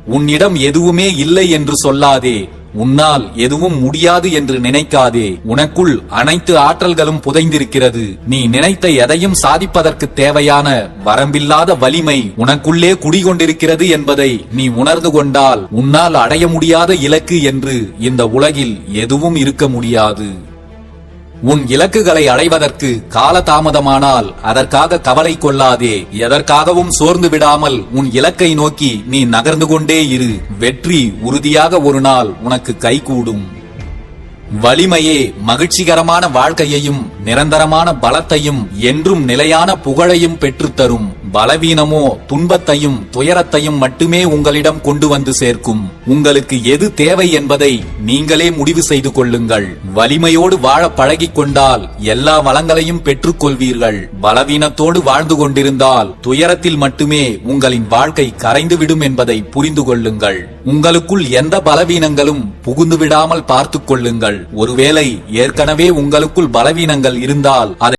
உன்னிடம் எதுவுமே இல்லை என்று சொல்லாதே. உன்னால் எதுவும் முடியாது என்று நினைக்காதே. உனக்குள் அனைத்து ஆற்றல்களும் புதைந்திருக்கிறது. நீ நினைத்த எதையும் சாதிப்பதற்கு தேவையான வரம்பில்லாத வலிமை உனக்குள்ளே குடிகொண்டிருக்கிறது என்பதை நீ உணர்ந்து கொண்டால் உன்னால் அடைய முடியாத இலக்கு என்று இந்த உலகில் எதுவும் இருக்க முடியாது. உன் இலக்குகளை அடைவதற்கு காலதாமதமானால் அதற்காக கவலை கொள்ளாதே. எதற்காகவும் சோர்ந்து விடாமல் உன் இலக்கை நோக்கி நீ நகர்ந்து கொண்டே இரு. வெற்றி உறுதியாக ஒரு நாள் உனக்கு கைகூடும். வலிமையே மகிழ்ச்சிகரமான வாழ்க்கையையும் நிரந்தரமான பலத்தையும் என்றும் நிலையான புகழையும் பெற்றுத்தரும். பலவீனமோ துன்பத்தையும் துயரத்தையும் மட்டுமே உங்களிடம் கொண்டு வந்து சேர்க்கும். உங்களுக்கு எது தேவை என்பதை நீங்களே முடிவு செய்து கொள்ளுங்கள். வலிமையோடு வாழ பழகிக் கொண்டால் எல்லா வளங்களையும் பெற்றுக் கொள்வீர்கள். பலவீனத்தோடு வாழ்ந்து கொண்டிருந்தால் துயரத்தில் மட்டுமே உங்களின் வாழ்க்கை கரைந்துவிடும் என்பதை புரிந்து கொள்ளுங்கள். உங்களுக்குள் எந்த பலவீனங்களும் புகுந்து விடாமல் பார்த்துக் கொள்ளுங்கள். ஒருவேளை ஏற்கனவே உங்களுக்குள் பலவீனங்கள் இருந்தால் அதை